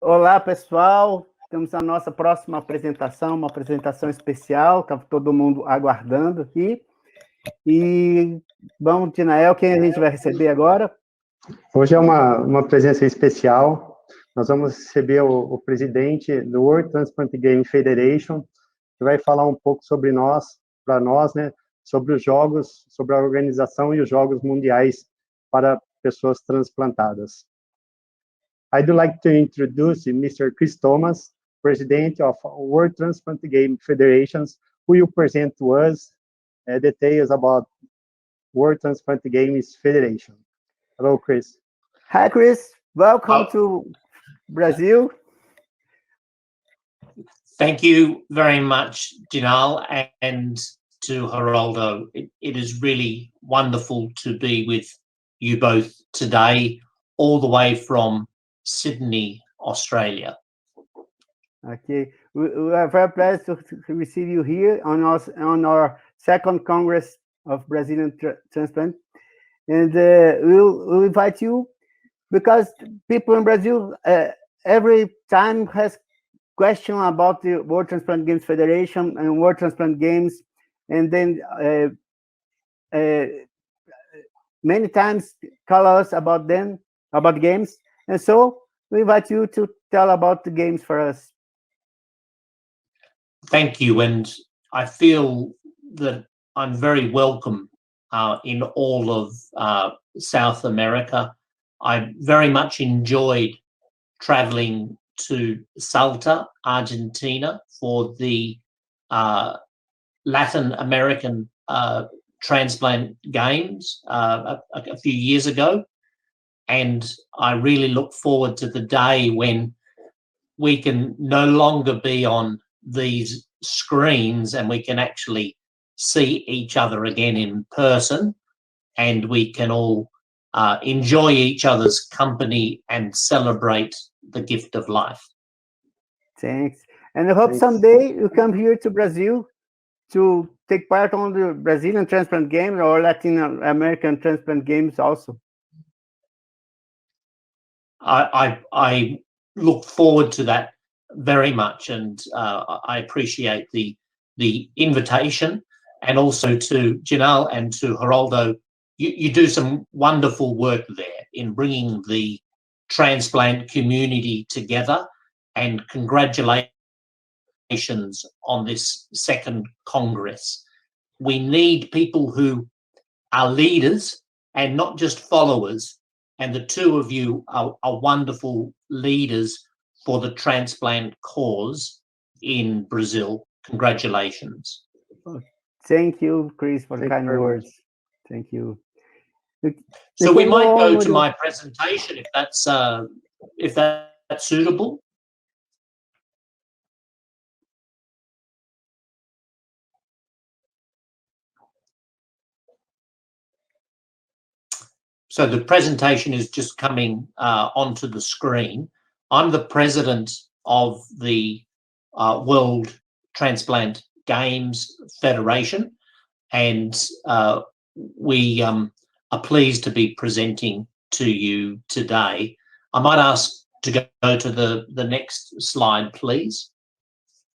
Olá, pessoal. Temos a nossa próxima apresentação, uma apresentação especial, está todo mundo aguardando aqui. E vamos, Dinael, quem a gente vai receber agora? Hoje é uma presença especial. Nós vamos receber o presidente do World Transplant Game Federation, que vai falar um pouco sobre para nós, né, sobre os jogos, sobre a organização e os Jogos Mundiais para pessoas transplantadas. I'd like to introduce Mr. Chris Thomas, President of World Transplant Game Federations, who will present to us details about World Transplant Games Federation. Hello, Chris. Hi, Chris. Welcome to Brazil. Thank you very much, Dinael, and to Haroldo. It is really wonderful to be with you both today, all the way from Sydney, Australia. Okay, we are very pleased to receive you here on our second Congress of Brazilian Transplant, and we'll invite you because people in Brazil every time has question about the World Transplant Games Federation and World Transplant Games, and then many times call us about games, and so we invite you to tell about the games for us. Thank you, and I feel that I'm very welcome in all of South America. I very much enjoyed traveling to Salta, Argentina, for the Latin American Transplant Games a few years ago. And I really look forward to the day when we can no longer be on these screens and we can actually see each other again in person, and we can all enjoy each other's company and celebrate the gift of life. Thanks. And I hope someday you come here to Brazil to take part on the Brazilian Transplant Games or Latin American Transplant Games also. I look forward to that very much, and I appreciate the invitation, and also to Dinael and to Haroldo. You do some wonderful work there in bringing the transplant community together, and congratulations on this second Congress. We need people who are leaders and not just followers, and the two of you are wonderful leaders for the transplant cause in Brazil. Congratulations. Thank you, Chris, for the kind words. Thank you. So we might go to my presentation if that's suitable. So the presentation is just coming onto the screen. I'm the president of the World Transplant Games Federation, and we are pleased to be presenting to you today. I might ask to go to the next slide, please.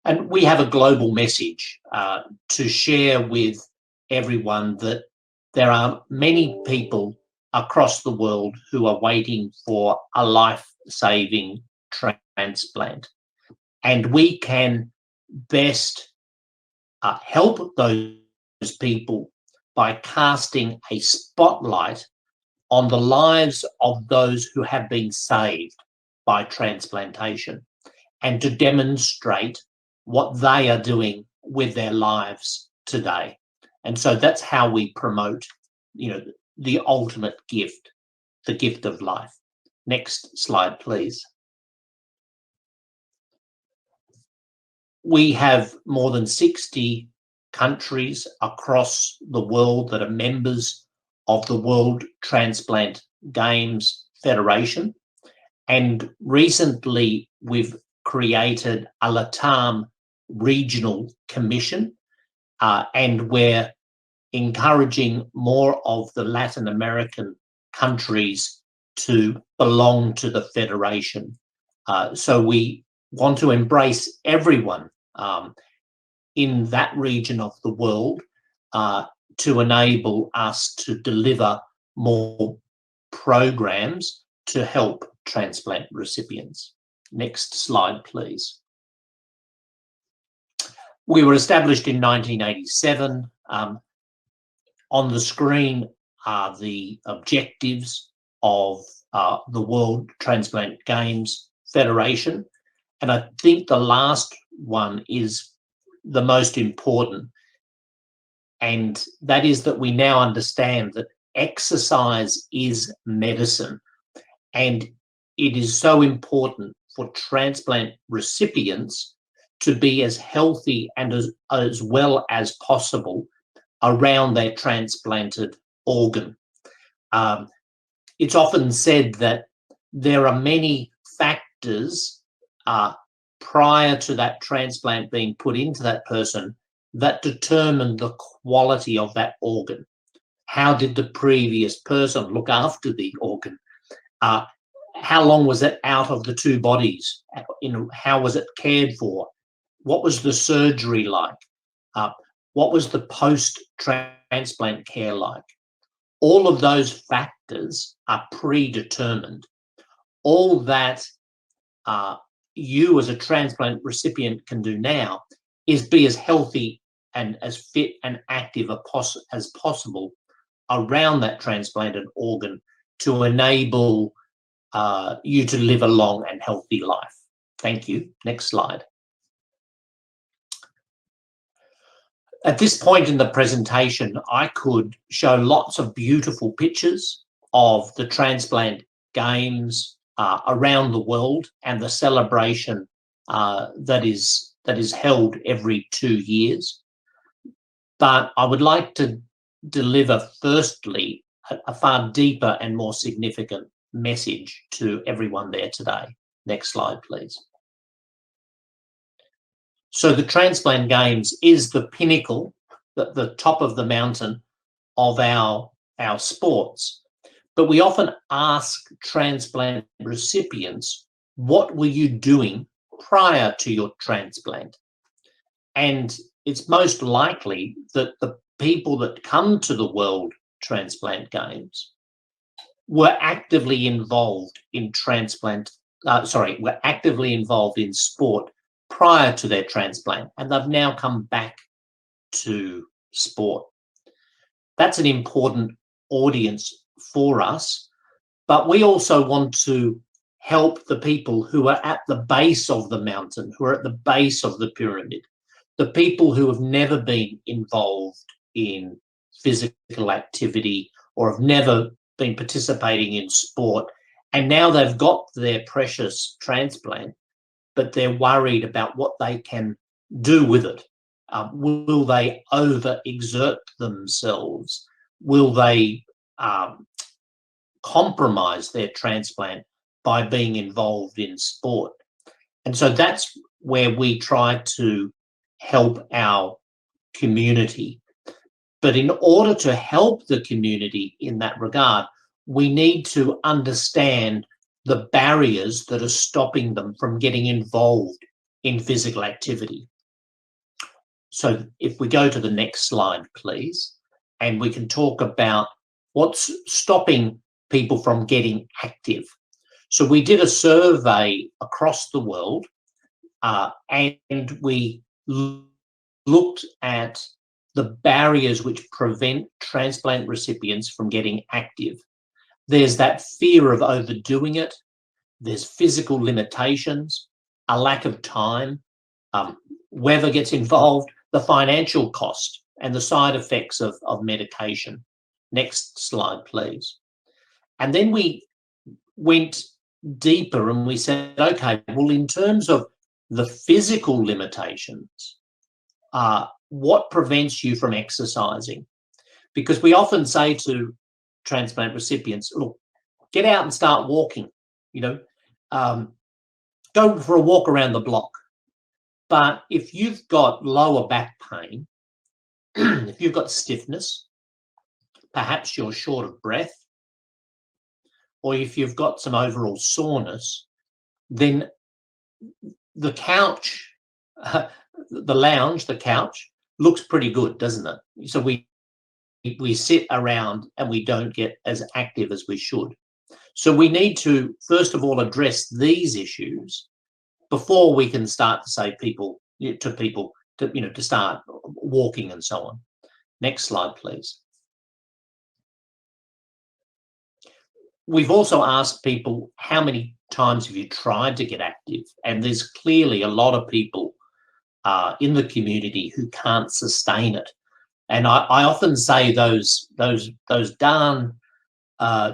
And we have a global message to share with everyone that there are many people across the world who are waiting for a life-saving transplant. And we can best help those people by casting a spotlight on the lives of those who have been saved by transplantation, and to demonstrate what they are doing with their lives today. And so that's how we promote, the ultimate gift, the gift of life. Next slide, please. We have more than 60 countries across the world that are members of the World Transplant Games Federation. And recently we've created a LATAM regional commission, and we're encouraging more of the Latin American countries to belong to the Federation. So we want to embrace everyone in that region of the world to enable us to deliver more programs to help transplant recipients. Next slide, please. We were established in 1987. On the screen are the objectives of the World Transplant Games Federation. And I think the last one is the most important. And that is that we now understand that exercise is medicine. And it is so important for transplant recipients to be as healthy and as well as possible around their transplanted organ. It's often said that there are many factors prior to that transplant being put into that person that determine the quality of that organ. How did the previous person look after the organ? How long was it out of the two bodies? How was it cared for? What was the surgery like? What was the post-transplant care like? All of those factors are predetermined. All that you as a transplant recipient can do now is be as healthy and as fit and active as possible around that transplanted organ to enable you to live a long and healthy life. Thank you. Next slide. At this point in the presentation, I could show lots of beautiful pictures of the transplant games around the world and the celebration that is held every 2 years. But I would like to deliver firstly a far deeper and more significant message to everyone there today. Next slide, please. So the Transplant Games is the pinnacle, the top of the mountain of our sports. But we often ask transplant recipients, what were you doing prior to your transplant? And it's most likely that the people that come to the World Transplant Games were actively involved in were actively involved in sport prior to their transplant, and they've now come back to sport. That's an important audience for us, but we also want to help the people who are at the base of the mountain, who are at the base of the pyramid, the people who have never been involved in physical activity or have never been participating in sport, and now they've got their precious transplant, but they're worried about what they can do with it. Will they overexert themselves? Will they compromise their transplant by being involved in sport? And so that's where we try to help our community. But in order to help the community in that regard, we need to understand the barriers that are stopping them from getting involved in physical activity. So if we go to the next slide, please, and we can talk about what's stopping people from getting active. So we did a survey across the world and we looked at the barriers which prevent transplant recipients from getting active. There's that fear of overdoing it. There's physical limitations, a lack of time, weather gets involved, the financial cost and the side effects of medication. Next slide, please. And then we went deeper and we said, okay, well, in terms of the physical limitations, what prevents you from exercising? Because we often say to transplant recipients, look, get out and start walking, go for a walk around the block. But if you've got lower back pain, if you've got stiffness, perhaps you're short of breath, or if you've got some overall soreness, then the couch, the lounge, the couch looks pretty good, doesn't it? So we sit around and we don't get as active as we should. So we need to, first of all, address these issues before we can start to say to people to start walking and so on. Next slide, please. We've also asked people, how many times have you tried to get active? And there's clearly a lot of people in the community who can't sustain it. And I often say those darn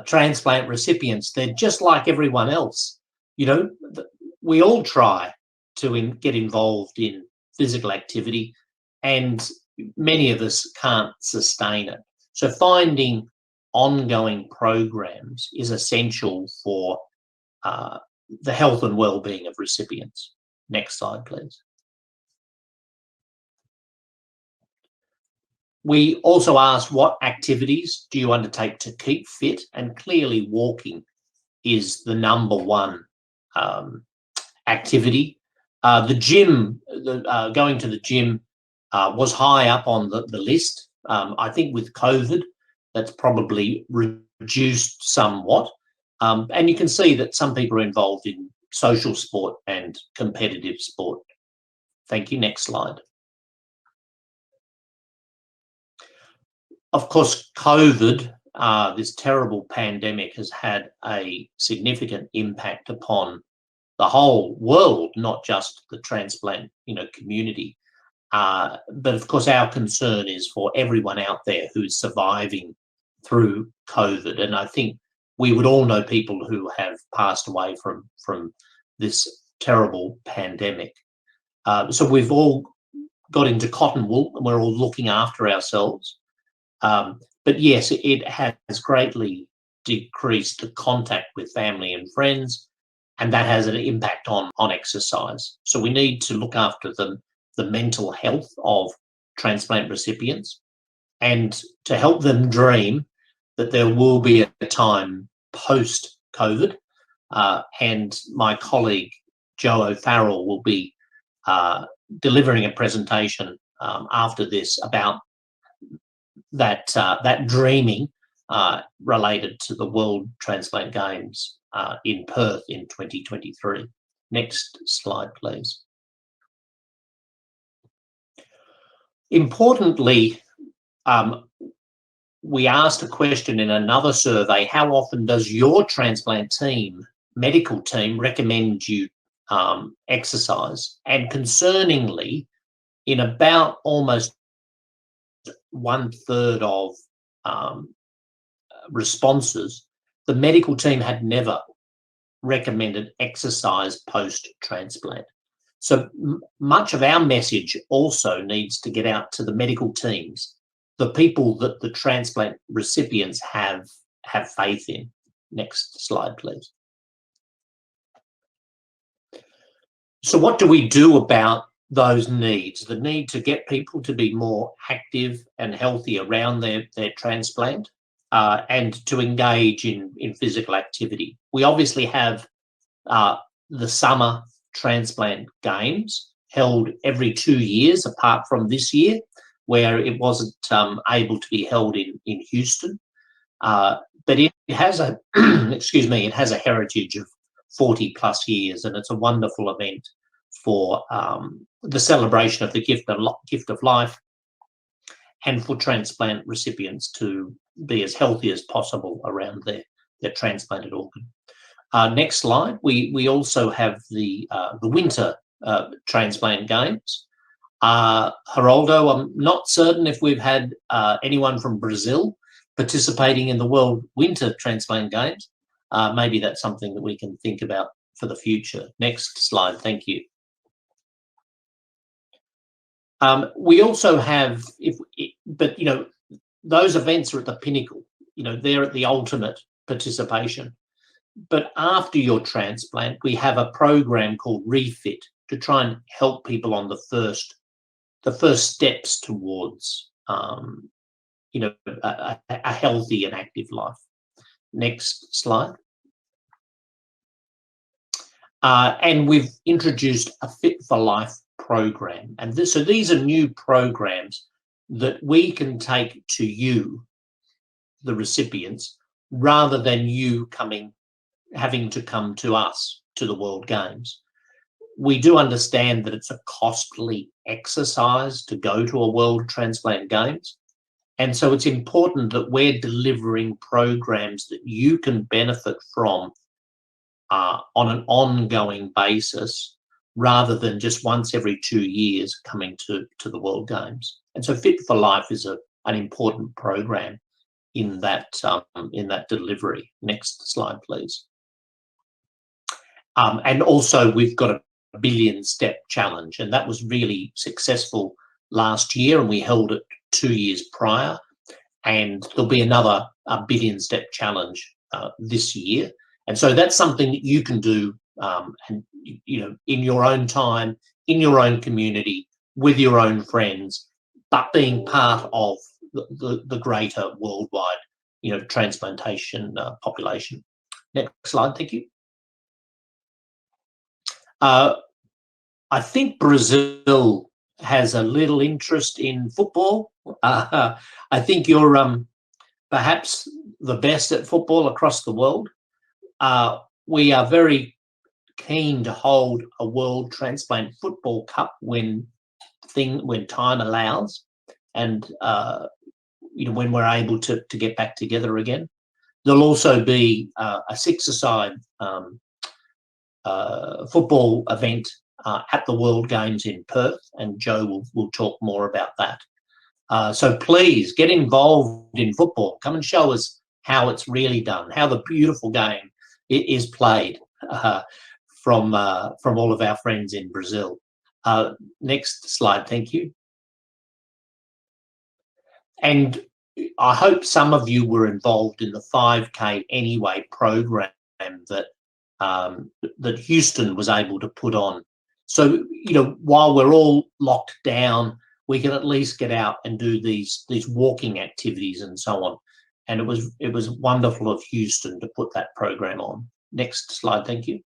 transplant recipients, they're just like everyone else. We all try to get involved in physical activity, and many of us can't sustain it. So finding ongoing programs is essential for the health and well-being of recipients. Next slide, please. We also asked, what activities do you undertake to keep fit? And clearly walking is the number one activity. The gym, going to the gym was high up on the list. I think with COVID, that's probably reduced somewhat. And you can see that some people are involved in social sport and competitive sport. Thank you. Next slide. Of course, COVID, this terrible pandemic, has had a significant impact upon the whole world, not just the transplant, community. But of course, our concern is for everyone out there who's surviving through COVID. And I think we would all know people who have passed away from this terrible pandemic. So we've all got into cotton wool and we're all looking after ourselves. But yes, it has greatly decreased the contact with family and friends, and that has an impact on exercise. So we need to look after the mental health of transplant recipients and to help them dream that there will be a time post-COVID. And my colleague, Joe O'Farrell, will be delivering a presentation after this about that dreaming related to the World Transplant Games in Perth in 2023. Next slide, please. Importantly, we asked a question in another survey: how often does your transplant team, medical team, recommend you exercise? And concerningly, in about almost 1/3 of responses, the medical team had never recommended exercise post-transplant. So much of our message also needs to get out to the medical teams, the people that the transplant recipients have faith in. Next slide, please. So what do we do about those needs? The need to get people to be more active and healthy around their transplant and to engage in physical activity. We obviously have the summer transplant games held every 2 years, apart from this year, where it wasn't able to be held in Houston. But it has a it has a heritage of 40+ years, and it's a wonderful event for the celebration of the gift of life, and for transplant recipients to be as healthy as possible around their transplanted organ. Next slide. We also have the winter transplant games. Haroldo, I'm not certain if we've had anyone from Brazil participating in the World Winter Transplant Games. Maybe that's something that we can think about for the future. Next slide. Thank you. We also have, but those events are at the pinnacle. They're at the ultimate participation. But after your transplant, we have a program called Refit to try and help people on the first steps towards a healthy and active life. Next slide. And we've introduced a Fit for Life program. And so these are new programs that we can take to you, the recipients, rather than you having to come to us, to the World Games. We do understand that it's a costly exercise to go to a World Transplant Games. And so it's important that we're delivering programs that you can benefit from on an ongoing basis, rather than just once every 2 years coming to the World Games. And so Fit for Life is an important program in that delivery. Next slide, please. And also we've got a billion step challenge, and that was really successful last year, and we held it 2 years prior, and there'll be another billion step challenge this year. And so that's something that you can do, and in your own time, in your own community, with your own friends, but being part of the greater worldwide, transplantation population. Next slide, thank you. I think Brazil has a little interest in football. I think you're perhaps the best at football across the world. We are very keen to hold a World Transplant Football Cup when time allows, and when we're able to get back together again. There'll also be a six-a-side football event at the World Games in Perth, and Joe will talk more about that. So please get involved in football. Come and show us how it's really done, how the beautiful game is played from all of our friends in Brazil. Next slide, thank you. And I hope some of you were involved in the 5K Anyway program that Houston was able to put on. So, while we're all locked down, we can at least get out and do these walking activities and so on. And it was wonderful of Houston to put that program on. Next slide, thank you.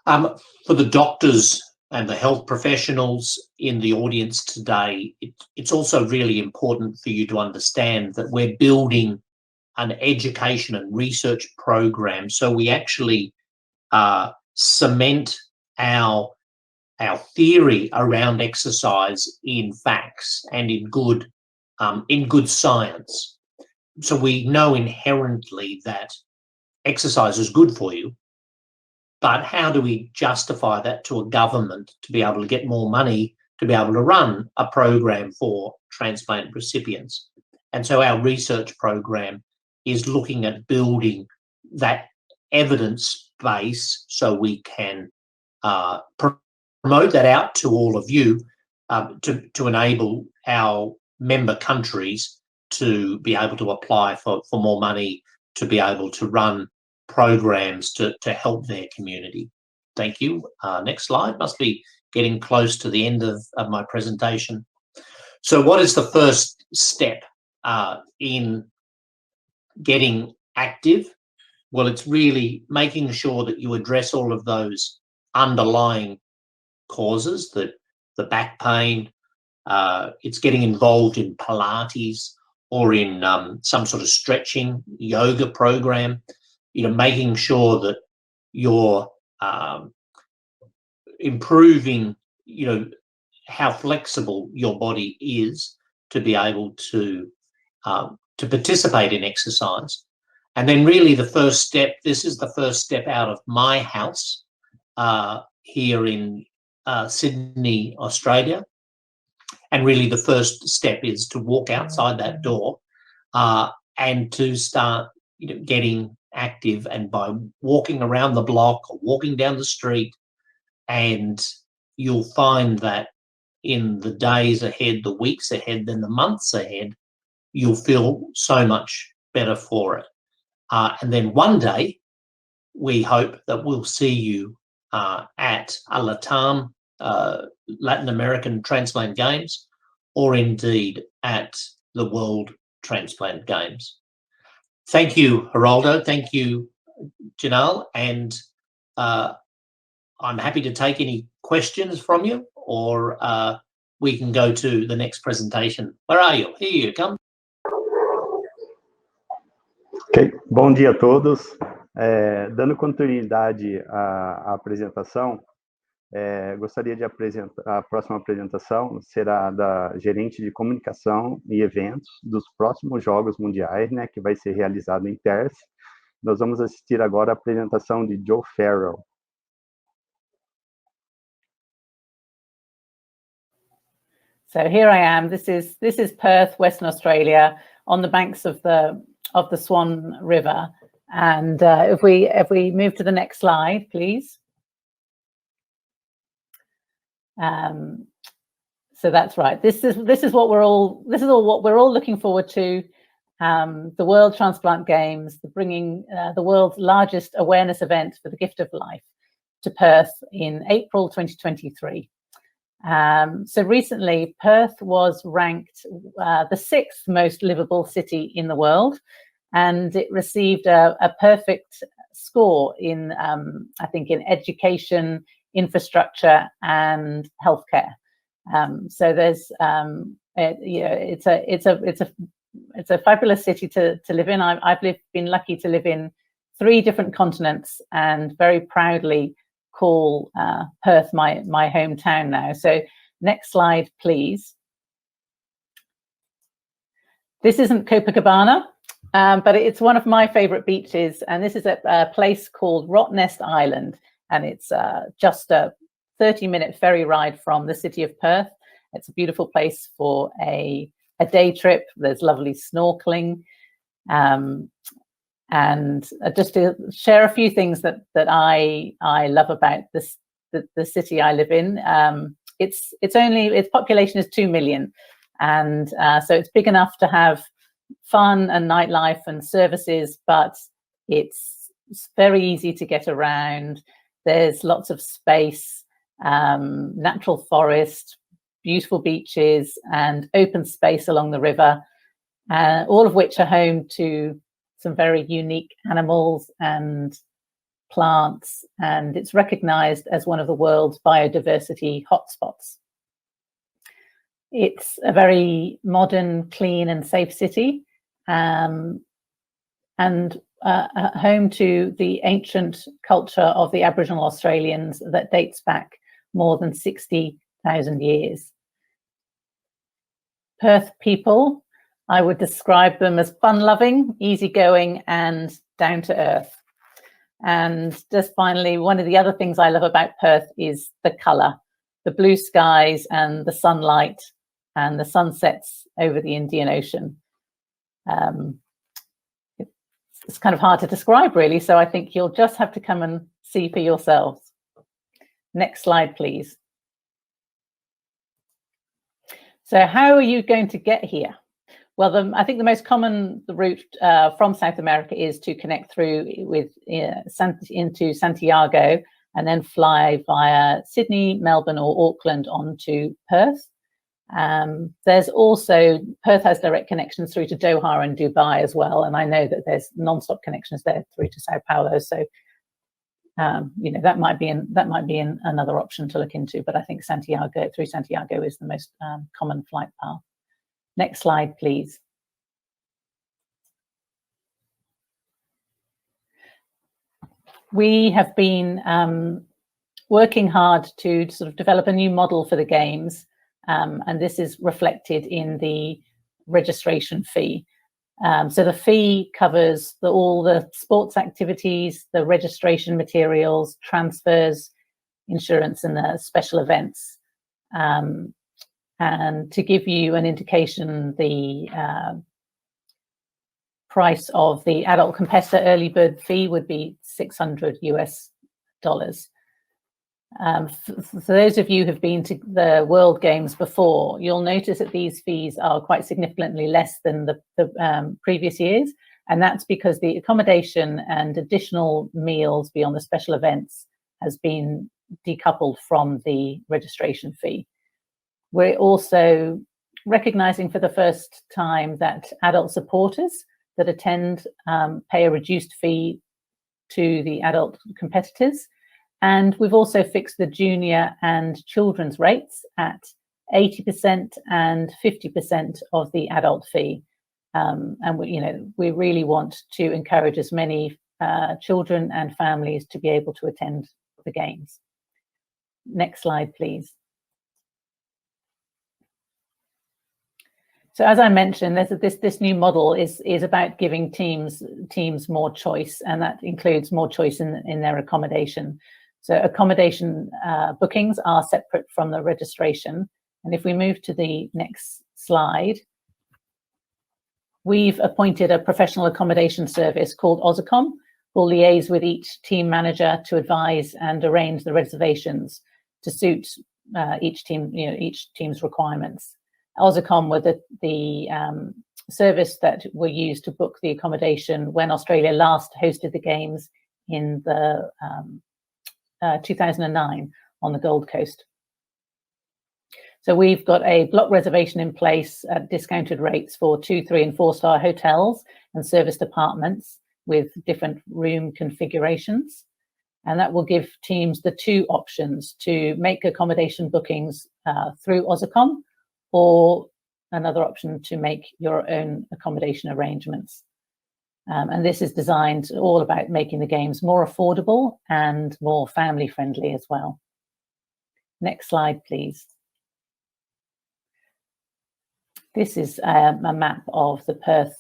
For the doctors and the health professionals in the audience today, it's also really important for you to understand that we're building an education and research program, so we actually cement our theory around exercise in facts and in good science. So we know inherently that exercise is good for you, but how do we justify that to a government to be able to get more money to be able to run a program for transplant recipients? And so our research program is looking at building that evidence base so we can promote that out to all of you to enable our member countries to be able to apply for more money to be able to run programs to help their community. Thank you. Next slide. Must be getting close to the end of my presentation. So what is the first step in getting active? Well, it's really making sure that you address all of those underlying causes, the back pain. It's getting involved in Pilates or in some sort of stretching yoga program, making sure that you're improving, how flexible your body is to be able to participate in exercise. And then really the first step, this is the first step out of my house here in Sydney, Australia. And really the first step is to walk outside that door and to start getting active, and by walking around the block or walking down the street, and you'll find that in the days ahead, the weeks ahead, then the months ahead, you'll feel so much better for it. And then one day, we hope that we'll see you at a LATAM, Latin American Transplant Games, or indeed at the World Transplant Games. Thank you, Haroldo. Thank you, Dinael. And I'm happy to take any questions from you, or we can go to the next presentation. Where are you? Here you come. Ok, bom dia a todos. Dando continuidade à apresentação, gostaria de apresentar a próxima apresentação, será da Gerente de Comunicação e Eventos dos próximos Jogos Mundiais, né, que vai ser realizado em Perth. Nós vamos assistir agora a apresentação de Joe Farrell. So here I am. This is Perth, Western Australia, on the banks of the Swan River. And if we move to the next slide, please. So that's right. This is what we're all looking forward to. The World Transplant Games, bringing the world's largest awareness event for the gift of life to Perth in April 2023. So recently, Perth was ranked the 6th most livable city in the world, and it received a perfect score in, I think, in education, infrastructure, and healthcare. So there's, it's a fabulous city to live in. I've been lucky to live in 3 different continents, and very proudly call Perth my hometown now. So next slide, please. This isn't Copacabana, but it's one of my favorite beaches, and this is a place called Rottnest Island, and it's just a 30-minute ferry ride from the city of Perth. It's a beautiful place for a day trip. There's lovely snorkeling. And just to share a few things that I love about the city I live in. Its population is 2 million, and so it's big enough to have fun and nightlife and services, but it's very easy to get around. There's lots of space, natural forest, beautiful beaches, and open space along the river, all of which are home to some very unique animals and plants, and it's recognized as one of the world's biodiversity hotspots. It's a very modern, clean, and safe city, and home to the ancient culture of the Aboriginal Australians that dates back more than 60,000 years. Perth people, I would describe them as fun-loving, easygoing, and down-to-earth. And just finally, one of the other things I love about Perth is the colour, the blue skies and the sunlight and the sunsets over the Indian Ocean. It's kind of hard to describe, really, so I think you'll just have to come and see for yourselves. Next slide, please. So how are you going to get here? Well, I think the most common route from South America is to connect through into Santiago and then fly via Sydney, Melbourne, or Auckland onto Perth. There's also, Perth has direct connections through to Doha and Dubai as well, and I know that there's non-stop connections there through to Sao Paulo. So, that might be another option to look into. But I think through Santiago is the most common flight path. Next slide, please. We have been working hard to sort of develop a new model for the Games, and this is reflected in the registration fee. So the fee covers all the sports activities, the registration materials, transfers, insurance, and the special events. And to give you an indication, the price of the adult competitor early bird fee would be $600 US. For those of you who've been to the World Games before, you'll notice that these fees are quite significantly less than the previous years, and that's because the accommodation and additional meals beyond the special events has been decoupled from the registration fee. We're also recognizing for the first time that adult supporters that attend pay a reduced fee to the adult competitors. And we've also fixed the junior and children's rates at 80% and 50% of the adult fee. And we really want to encourage as many children and families to be able to attend the games. Next slide, please. So as I mentioned, this new model is about giving teams more choice, and that includes more choice in their accommodation. So accommodation bookings are separate from the registration. And if we move to the next slide, we've appointed a professional accommodation service called Ozicom, who will liaise with each team manager to advise and arrange the reservations to suit each team's requirements. Ozicom were the service that were used to book the accommodation when Australia last hosted the games in the 2009 on the Gold Coast. So we've got a block reservation in place at discounted rates for 2, 3 and 4-star hotels and serviced apartments with different room configurations. And that will give teams the 2 options to make accommodation bookings through Ozicom, or another option to make your own accommodation arrangements. And this is designed all about making the games more affordable and more family friendly as well. Next slide, please. This is a map of the Perth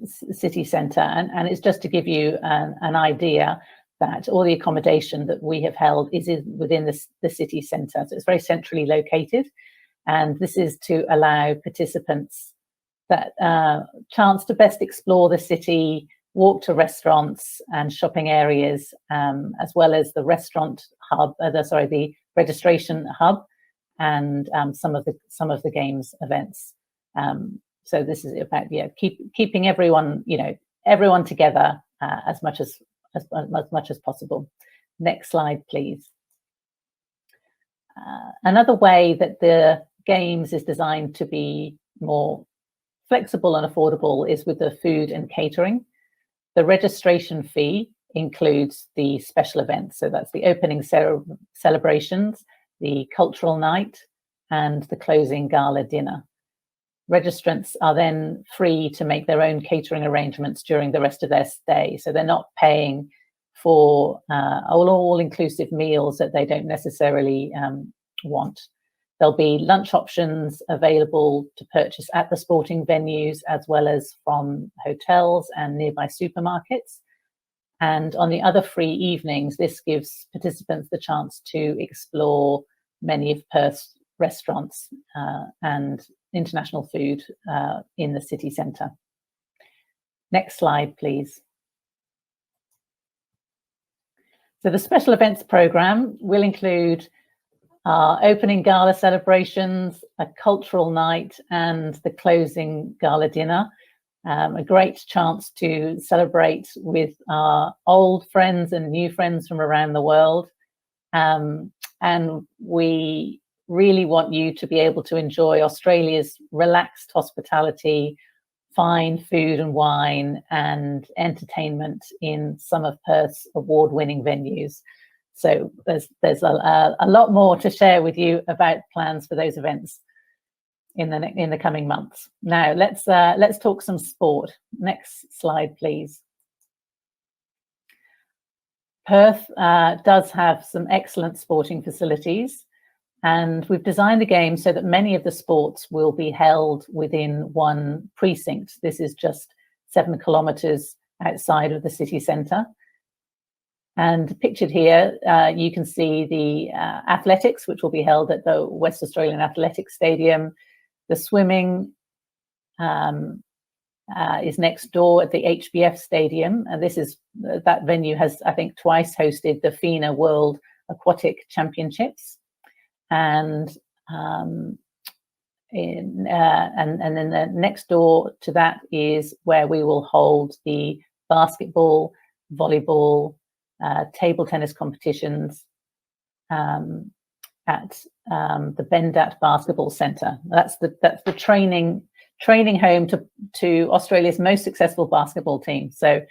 city centre, and it's just to give you an idea that all the accommodation that we have held is within the city centre. So it's very centrally located. And this is to allow participants that chance to best explore the city, walk to restaurants and shopping areas, as well as the restaurant hub, the registration hub, and some of the games events. So this is about keeping everyone together as much as possible. Next slide, please. Another way that the games is designed to be more flexible and affordable is with the food and catering. The registration fee includes the special events, so that's the opening celebrations, the cultural night, and the closing gala dinner. Registrants are then free to make their own catering arrangements during the rest of their stay, so they're not paying for all-inclusive meals that they don't necessarily want. There'll be lunch options available to purchase at the sporting venues, as well as from hotels and nearby supermarkets. And on the other free evenings, this gives participants the chance to explore many of Perth's restaurants and international food in the city centre. Next slide, please. So the special events programme will include our opening gala celebrations, a cultural night, and the closing gala dinner. A great chance to celebrate with our old friends and new friends from around the world. And we really want you to be able to enjoy Australia's relaxed hospitality, fine food and wine, and entertainment in some of Perth's award-winning venues. So there's a lot more to share with you about plans for those events in the coming months. Now let's talk some sport. Next slide, please. Perth does have some excellent sporting facilities, and we've designed the game so that many of the sports will be held within one precinct. This is just 7 kilometres outside of the city centre. And pictured here, you can see the athletics, which will be held at the West Australian Athletics Stadium. The swimming is next door at the HBF Stadium. And that venue has, I think, twice hosted the FINA World Aquatic Championships. And then the next door to that is where we will hold the basketball, volleyball, table tennis competitions at the Bendat Basketball Centre. That's the training training home to Australia's most successful basketball team. So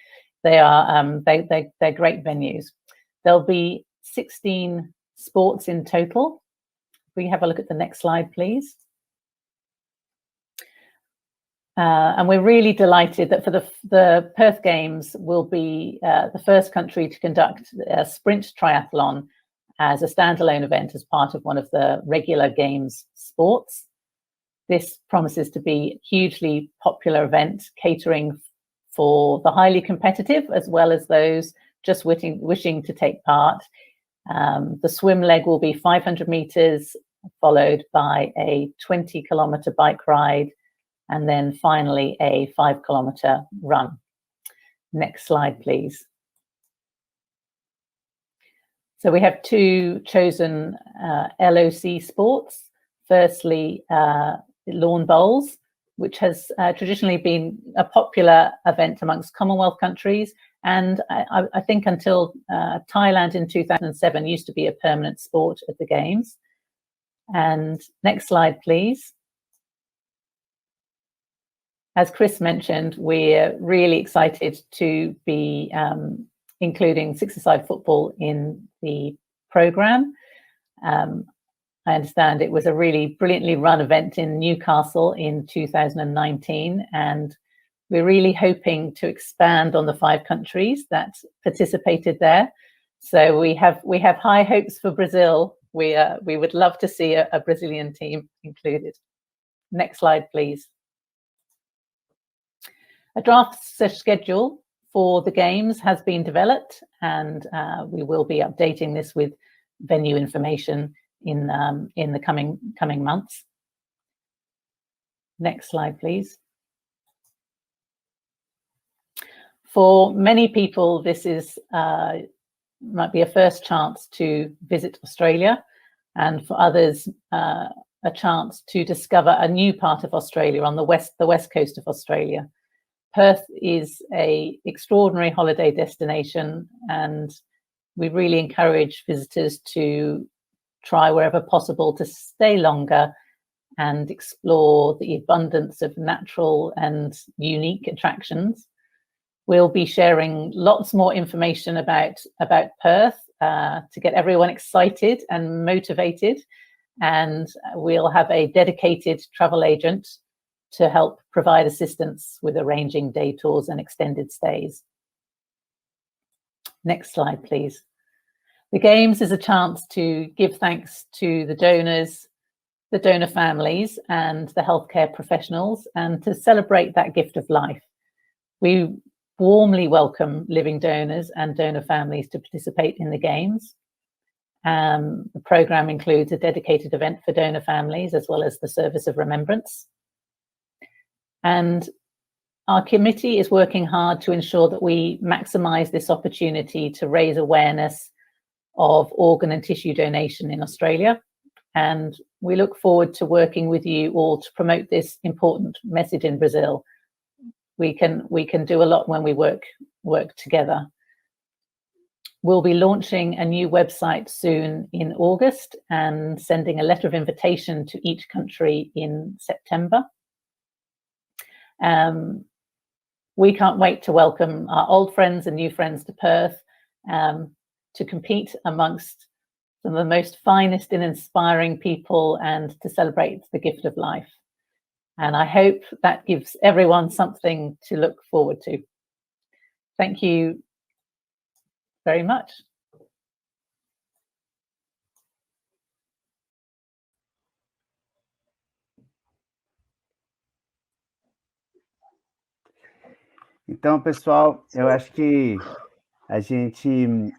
they're great venues. There'll be 16 sports in total. If we have a look at the next slide, please. And we're really delighted that for the Perth Games will be the first country to conduct a sprint triathlon as a standalone event as part of one of the regular Games sports. This promises to be a hugely popular event, catering for the highly competitive as well as those just wishing to take part. The swim leg will be 500 meters, followed by a 20-kilometer bike ride, and then finally a 5-kilometer run. Next slide, please. So we have two chosen LOC sports. Firstly, lawn bowls, which has traditionally been a popular event amongst Commonwealth countries. And I think until Thailand in 2007 used to be a permanent sport at the Games. And next slide, please. As Chris mentioned, we're really excited to be including six-a-side football in the programme. I understand it was a really brilliantly run event in Newcastle in 2019, and we're really hoping to expand on the 5 countries that participated there. So we have high hopes for Brazil. We would love to see a Brazilian team included. Next slide, please. A draft schedule for the Games has been developed, and we will be updating this with venue information in the coming months. Next slide, please. For many people, this is might be a first chance to visit Australia, and for others, a chance to discover a new part of Australia on the west coast of Australia. Perth is an extraordinary holiday destination, and we really encourage visitors to try wherever possible to stay longer and explore the abundance of natural and unique attractions. We'll be sharing lots more information about Perth to get everyone excited and motivated, and we'll have a dedicated travel agent to help provide assistance with arranging day tours and extended stays. Next slide, please. The Games is a chance to give thanks to the donors, the donor families, and the healthcare professionals, and to celebrate that gift of life. We warmly welcome living donors and donor families to participate in the Games. The programme includes a dedicated event for donor families, as well as the service of remembrance. And our committee is working hard to ensure that we maximise this opportunity to raise awareness of organ and tissue donation in Australia. And we look forward to working with you all to promote this important message in Brazil. We can do a lot when we work together. We'll be launching a new website soon in August and sending a letter of invitation to each country in September. We can't wait to welcome our old friends and new friends to Perth to compete amongst some of the most finest and inspiring people and to celebrate the gift of life. And I hope that gives everyone something to look forward to. Thank you very much. Então, pessoal, eu acho que a gente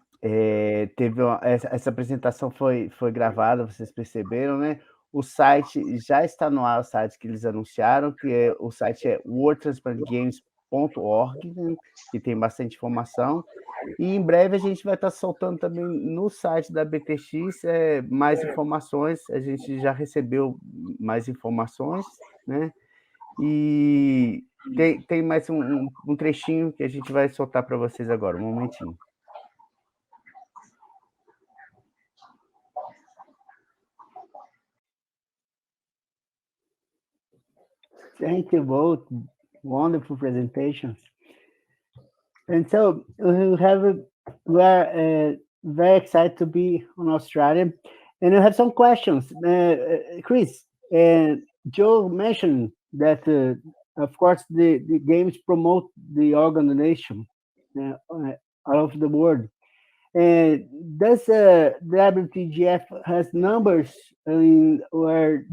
teve essa apresentação foi gravada, vocês perceberam, né? O site já está no ar, o site que eles anunciaram, o site é worldtransplantgames.org, né? Que tem bastante informação. E em breve a gente vai estar soltando também no site da BTX mais informações. A gente já recebeu mais informações, né? E tem mais um trechinho que a gente vai soltar para vocês agora, um momentinho. Thank you both. Wonderful presentations. And so we're very excited to be on Australia, and I have some questions. Chris, Joe mentioned that, of course, the games promote the organ donation all over the world. Does the WTGF has numbers where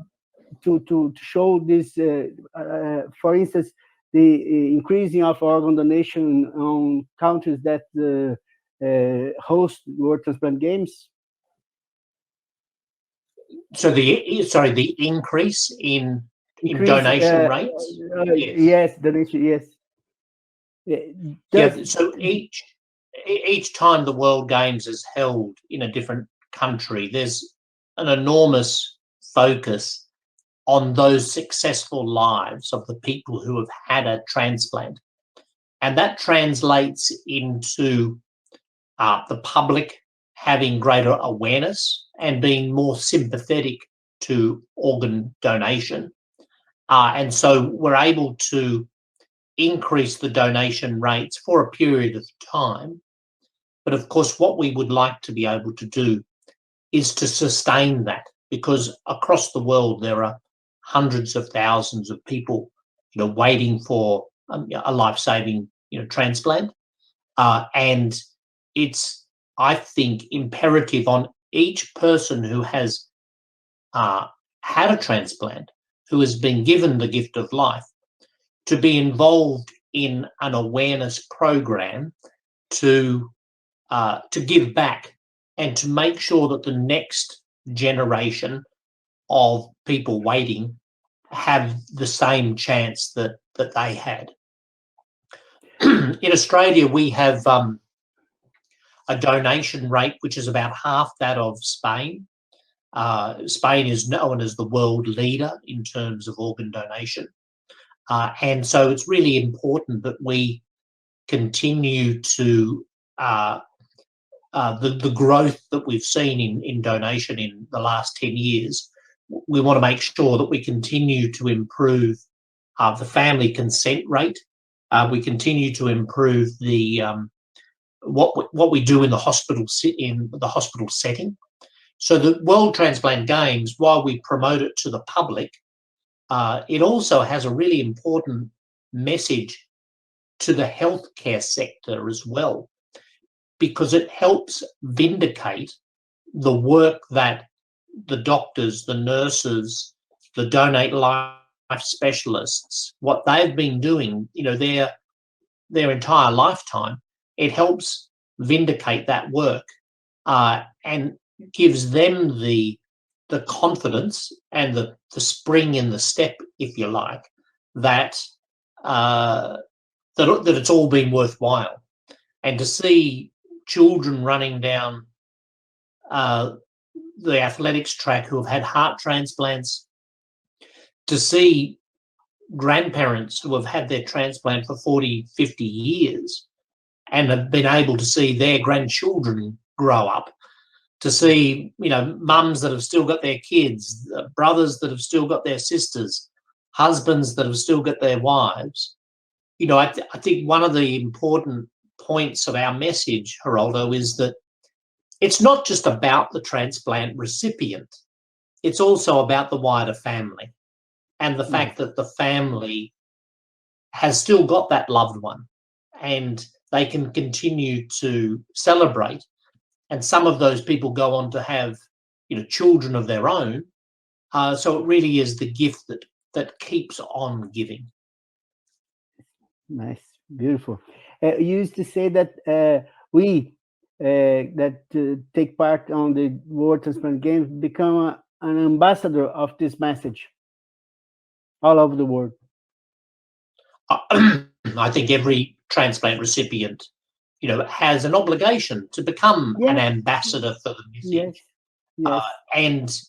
to show this? For instance, the increasing of organ donation on countries that host World Transplant Games. So the increase in donation rates. Yes, donation. Yes. So each time the World Games is held in a different country, there's an enormous focus on those successful lives of the people who have had a transplant. And that translates into the public having greater awareness and being more sympathetic to organ donation. And so we're able to increase the donation rates for a period of time. But of course, what we would like to be able to do is to sustain that, because across the world there are hundreds of thousands of people, waiting for a life-saving, transplant. And it's, I think, imperative on each person who has had a transplant, who has been given the gift of life, to be involved in an awareness program to give back and to make sure that the next generation of people waiting have the same chance that they had. In Australia, we have a donation rate which is about half that of Spain. Spain is known as the world leader in terms of organ donation. And so it's really important that we continue to the growth that we've seen in donation in the last 10 years. We want to make sure that we continue to improve the family consent rate. We continue to improve the what we do in the hospital setting. So the World Transplant Games, while we promote it to the public, it also has a really important message to the healthcare sector as well, because it helps vindicate the work that the doctors, the nurses, the Donate Life specialists, what they've been doing, their entire lifetime. It helps vindicate that work and gives them the confidence and the spring in the step, if you like, that it's all been worthwhile. And to see children running down the athletics track who have had heart transplants, to see grandparents who have had their transplant for 40, 50 years and have been able to see their grandchildren grow up, to see, mums that have still got their kids, brothers that have still got their sisters, husbands that have still got their wives. I think one of the important points of our message, Haroldo, is that it's not just about the transplant recipient. It's also about the wider family and the fact that the family has still got that loved one and they can continue to celebrate. And some of those people go on to have, children of their own. So it really is the gift that keeps on giving. Nice, beautiful. You used to say that we that take part on the World Transplant Games become an ambassador of this message all over the world. I think every transplant recipient, has an obligation to become an ambassador for the message. Yes. And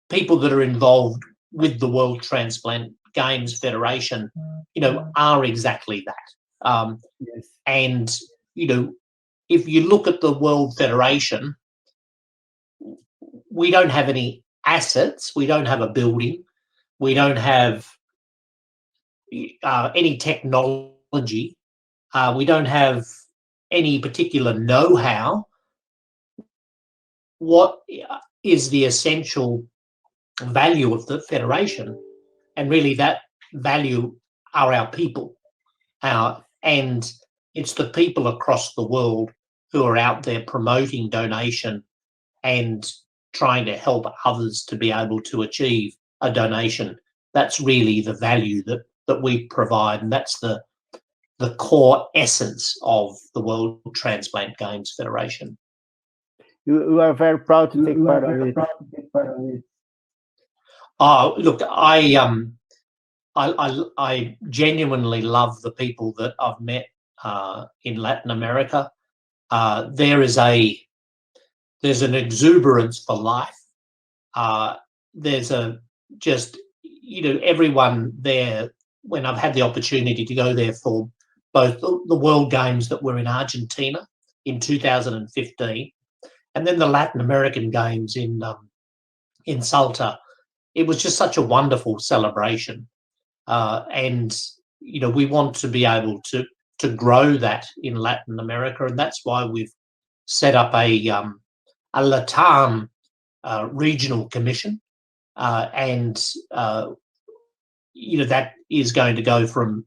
people that are involved with the World Transplant Games Federation, are exactly that. And, if you look at the World Federation, we don't have any assets. We don't have a building. We don't have any technology. We don't have any particular know-how. What is the essential value of the Federation? And really that value are our people. And it's the people across the world who are out there promoting donation and trying to help others to be able to achieve a donation. That's really the value that we provide, and that's the core essence of the World Transplant Games Federation. You are very proud to take part of it. Oh, look, I genuinely love the people that I've met in Latin America. There's an exuberance for life. There's everyone there. When I've had the opportunity to go there for both the World Games that were in Argentina in 2015, and then the Latin American Games in Salta, it was just such a wonderful celebration. And we want to be able to grow that in Latin America, and that's why we've set up a LATAM regional commission, and that is going to go from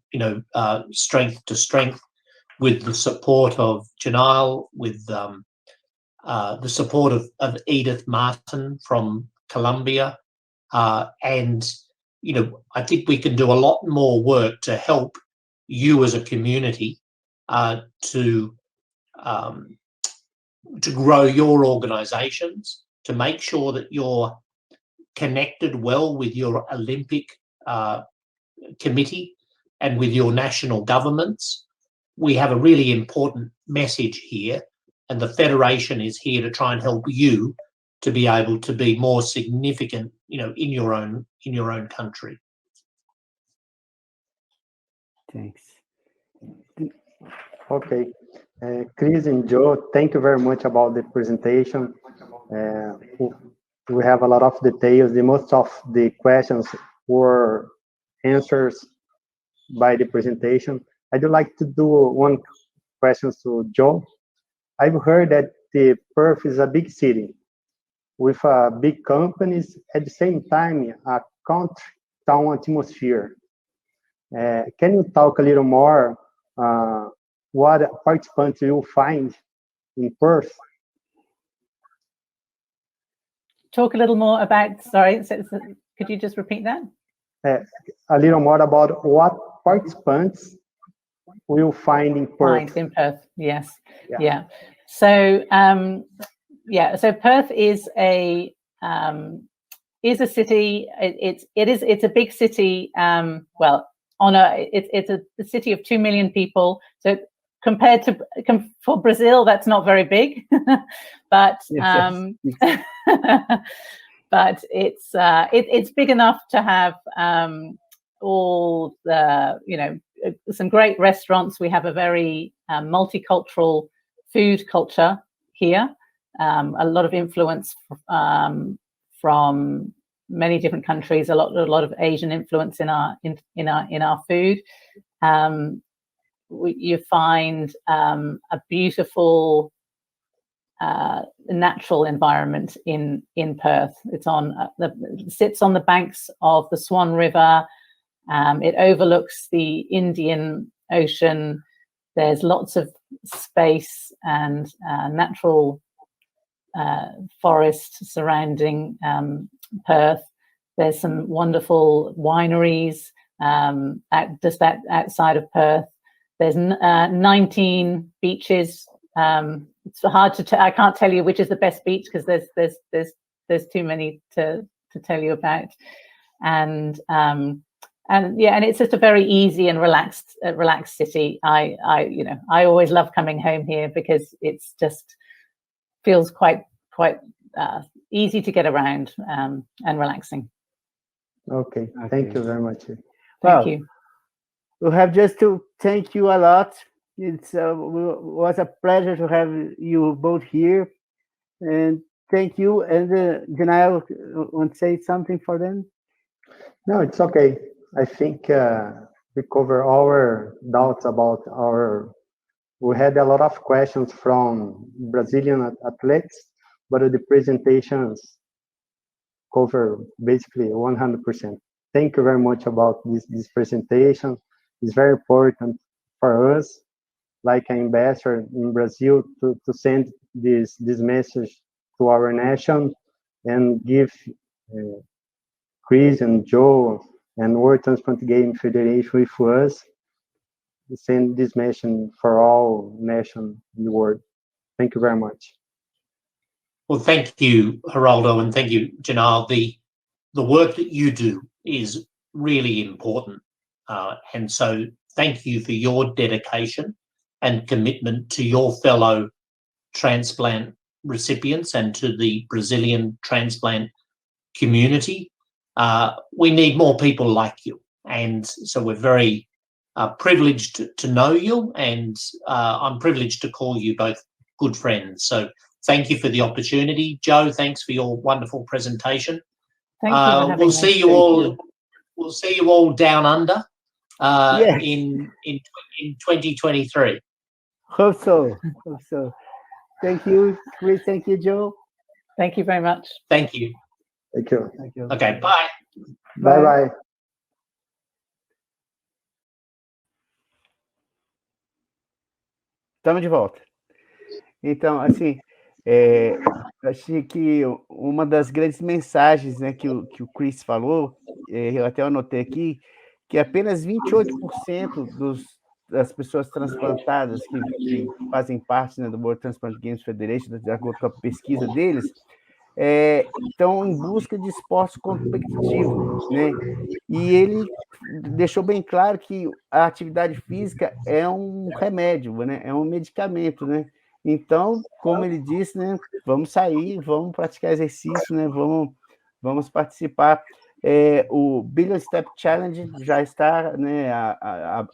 strength to strength with the support of Dinael, with the support of Edith Martin from Colombia, and I think we can do a lot more work to help you as a community to grow your organisations, to make sure that you're connected well with your Olympic committee and with your national governments. We have a really important message here, and the Federation is here to try and help you to be able to be more significant, in your own country. Thanks. Okay. Chris and Joe, thank you very much about the presentation. We have a lot of details. Most of the questions were answers by the presentation. I'd like to do one question to Joe. I've heard that the Perth is a big city with big companies, at the same time, a country town atmosphere. Can you talk a little more what participants you find in Perth? Talk a little more about, sorry, could you just repeat that? A little more about what participants will find in Perth. In Perth, yes. Yeah. So, so Perth is a city. It's a big city. It's a city of 2 million people. So compared to for Brazil, that's not very big, but but it's big enough to have all the some great restaurants. We have a very multicultural food culture here. A lot of influence from many different countries. A lot of Asian influence in our food. You find a beautiful natural environment in Perth. It sits on the banks of the Swan River. It overlooks the Indian Ocean. There's lots of space and natural forest surrounding Perth. There's some wonderful wineries just outside of Perth. There's 19 beaches. It's hard to tell. I can't tell you which is the best beach because there's too many to tell you about. And it's just a very easy and relaxed city. I always love coming home here because it's just feels quite easy to get around and relaxing. Okay, thank you very much. Thank you. We have just to thank you a lot. It was a pleasure to have you both here, and thank you. And Dinael, want to say something for them? No, it's okay. I think the we cover our doubts about we had a lot of questions from Brazilian athletes, but the presentations cover basically 100%. Thank you very much about this presentation. It's very important for us, like an ambassador in Brazil, to send this message to our nation and give Chris and Joe and World Transplant Game Federation with us, send this message for all nations in the world. Thank you very much. Well, thank you, Haroldo, and thank you, Dinael. The work that you do is really important, and so thank you for your dedication and commitment to your fellow transplant recipients and to the Brazilian transplant community. We need more people like you, and so we're very privileged to know you, and I'm privileged to call you both good friends. So thank you for the opportunity. Joe, thanks for your wonderful presentation. Thank you for having we'll me. see you all. We'll see you all down under Yes. in 2023. Hope so. Thank you, Chris. Thank you, Joe. Thank you very much. Thank you. Thank you. Thank you. Okay, bye. Bye bye. Estamos de volta. Então, assim, achei que uma das grandes mensagens, né, que o Chris falou, eu até anotei aqui, que apenas 28% das pessoas transplantadas que fazem parte, né, do World Transplant Games Federation, de acordo com a pesquisa deles, estão em busca de esporte competitivo, né? E ele deixou bem claro que a atividade física é um remédio, né? É um medicamento, né? Então, como ele disse, né? Vamos sair, vamos praticar exercício, né? Vamos participar. O Billion Step Challenge já está, né?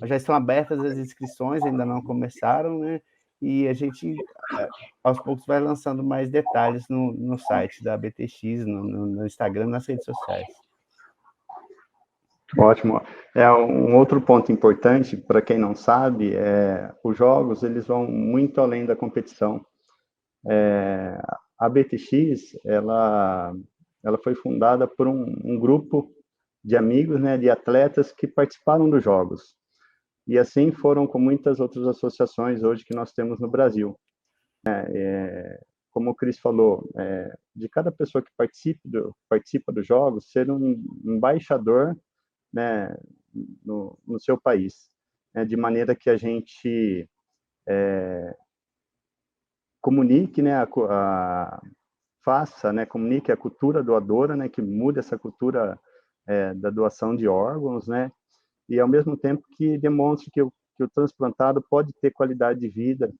Já estão abertas as inscrições, ainda não começaram, né? E a gente, aos poucos, vai lançando mais detalhes no site da BTX, no Instagram, nas redes sociais. Ótimo. Um outro ponto importante, para quem não sabe, os jogos eles vão muito além da competição. A BTX, ela foi fundada por um grupo de amigos, né, de atletas que participaram dos jogos. E assim foram com muitas outras associações hoje que nós temos no Brasil. Como o Chris falou, de cada pessoa que participa dos jogos, ser um embaixador, né, no seu país, né, de maneira que a gente comunique, né, comunique a cultura doadora, né, que mude essa cultura da doação de órgãos, né, e ao mesmo tempo que demonstre que o transplantado pode ter qualidade de vida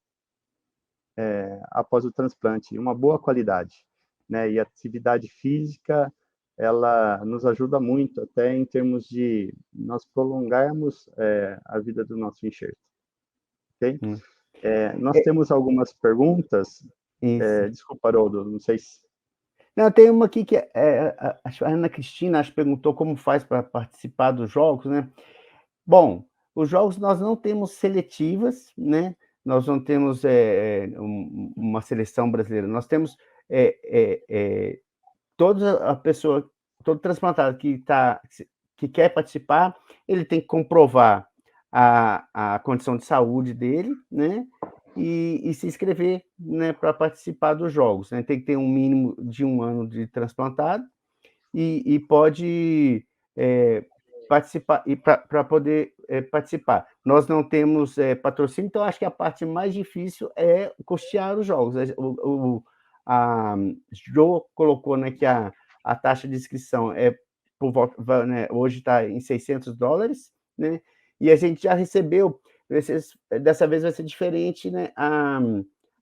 após o transplante, uma boa qualidade, né, e a atividade física, ela nos ajuda muito, até em termos de nós prolongarmos a vida do nosso enxerto. Ok? Nós temos algumas perguntas. Desculpa, Haroldo, não sei se... Não, tem uma aqui que a Ana Cristina perguntou como faz para participar dos jogos, né? Bom, os jogos nós não temos seletivas, né? Nós não temos uma seleção brasileira, nós temos todo transplantado que quer participar, ele tem que comprovar a condição de saúde dele, né? E se inscrever, né, para participar dos jogos, né? Tem que ter um mínimo de 1 ano de transplantado e pode participar, e para poder participar. Nós não temos patrocínio, então acho que a parte mais difícil é custear os jogos. A Jo colocou, né, que a taxa de inscrição por volta, né, hoje está em $600, né? E a gente já recebeu, dessa vez vai ser diferente, né?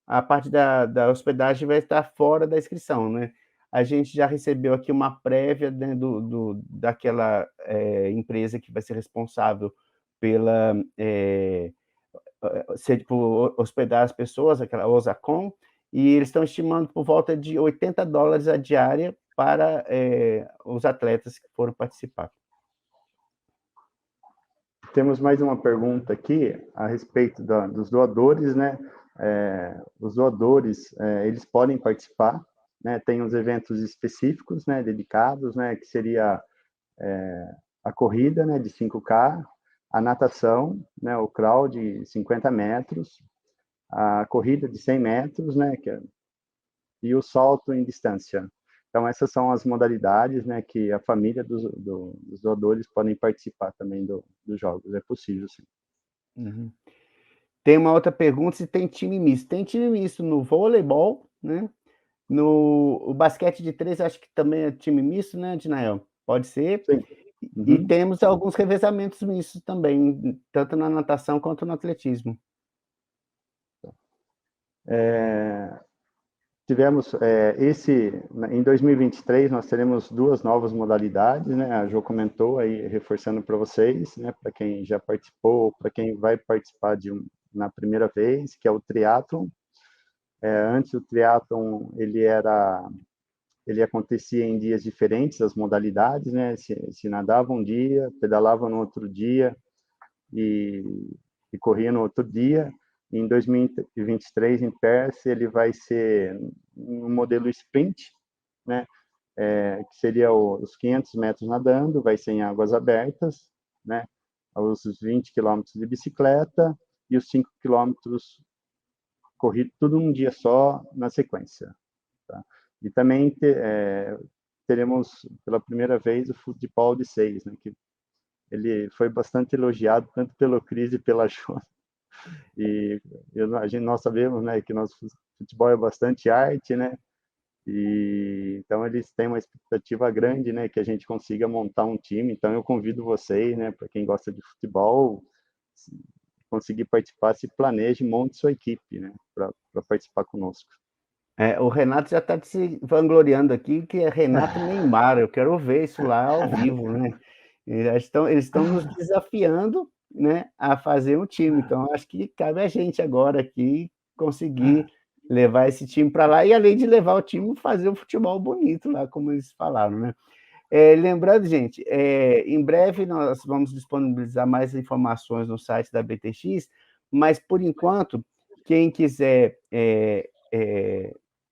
A parte da hospedagem vai estar fora da inscrição, né? A gente já recebeu aqui uma prévia, né, daquela empresa que vai ser responsável pela hospedar as pessoas, aquela Osacom, e eles estão estimando por volta de $80 a diária para os atletas que foram participar. Temos mais uma pergunta aqui a respeito dos doadores, né? Os doadores, eles podem participar, né? Tem os eventos específicos, né? Dedicados, né? Que seria a corrida, né? De 5K, a natação, né? O crawl de 50 metros, a corrida de 100 metros, né? E o salto em distância. Então, essas são as modalidades, né, que a família dos doadores podem participar também dos jogos. É possível, sim. Uhum. Tem uma outra pergunta se tem time misto. Tem time misto no voleibol, né? O basquete de 3, acho que também é time misto, né, Dinael? Pode ser. Sim. Uhum. E temos alguns revezamentos mistos também, tanto na natação quanto no atletismo. Tivemos em 2023 nós teremos 2 novas modalidades, né? A Jo comentou aí, reforçando para vocês, né? Para quem já participou, para quem vai participar na primeira vez, que é o triatlon. Antes o triatlon ele acontecia em dias diferentes, as modalidades, né? Se nadava um dia, pedalava no outro dia e corria no outro dia. Em 2023, em Perth, ele vai ser um modelo sprint, né? Que seria os 500 metros nadando, vai ser em águas abertas, né? Os 20 quilômetros de bicicleta e os 5 quilômetros corrido tudo um dia só, na sequência. Tá? E também teremos, pela primeira vez, o futebol de 6, né? Que ele foi bastante elogiado, tanto pelo Cris e pela Jo. E nós sabemos, né, que nosso futebol é bastante arte, né? E então eles têm uma expectativa grande, né, que a gente consiga montar um time. Então eu convido vocês, né, para quem gosta de futebol, conseguir participar, se planeje, monte sua equipe, né, para participar conosco. O Renato já está se vangloriando aqui, que é Renato Neymar. Eu quero ver isso lá ao vivo, né? Eles estão nos desafiando, né, a fazer um time. Então, acho que cabe a gente agora aqui conseguir levar esse time para lá e, além de levar o time, fazer um futebol bonito lá, como eles falaram, né? Lembrando, gente, em breve nós vamos disponibilizar mais informações no site da BTX, mas, por enquanto, quem quiser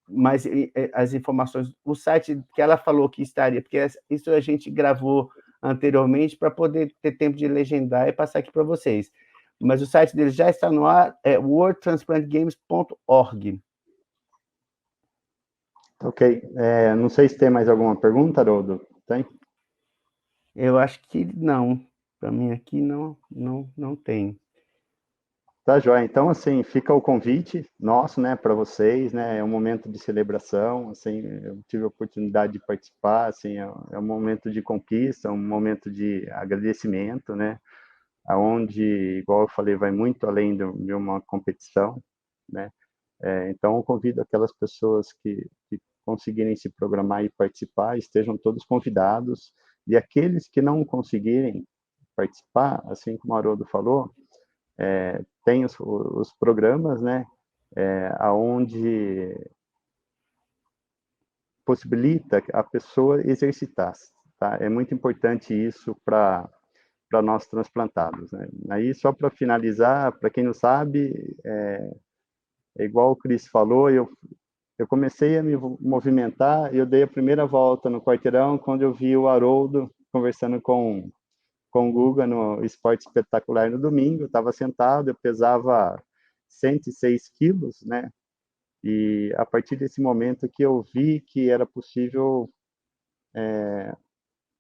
mais as informações, o site que ela falou que estaria, porque isso a gente gravou anteriormente para poder ter tempo de legendar e passar aqui para vocês. Mas o site dele já está no ar, é worldtransplantgames.org. Ok. Não sei se tem mais alguma pergunta, Haroldo. Tem? Eu acho que não. Para mim aqui não tem. Tá, joia. Então, assim, fica o convite nosso, né, para vocês, né, é um momento de celebração, assim, eu tive a oportunidade de participar, assim, é um momento de conquista, um momento de agradecimento, né, aonde, igual eu falei, vai muito além de uma competição, né, então eu convido aquelas pessoas que conseguirem se programar e participar, estejam todos convidados, e aqueles que não conseguirem participar, assim como o Haroldo falou, tem os programas, né, aonde possibilita a pessoa exercitar, tá? É muito importante isso para nós transplantados, né? Aí, só para finalizar, para quem não sabe, igual o Cris falou, eu comecei a me movimentar, eu dei a primeira volta no quarteirão quando eu vi o Haroldo conversando com o Guga no Esporte Espetacular no domingo. Eu estava sentado, eu pesava 106 quilos, né? E a partir desse momento que eu vi que era possível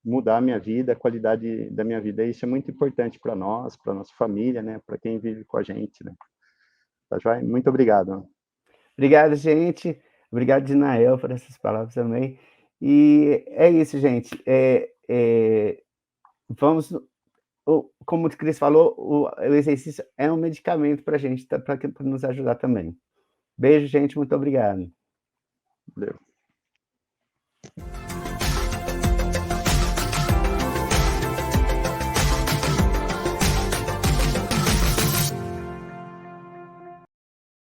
mudar a minha vida, a qualidade da minha vida. E isso é muito importante para nós, para nossa família, né? Para quem vive com a gente, né? Tá joia? Muito obrigado. Obrigado, gente. Obrigado, Dinael, por essas palavras também. E é isso, gente. Vamos, como o Cris falou, o exercício é um medicamento para a gente, para nos ajudar também. Beijo, gente. Muito obrigado. Valeu.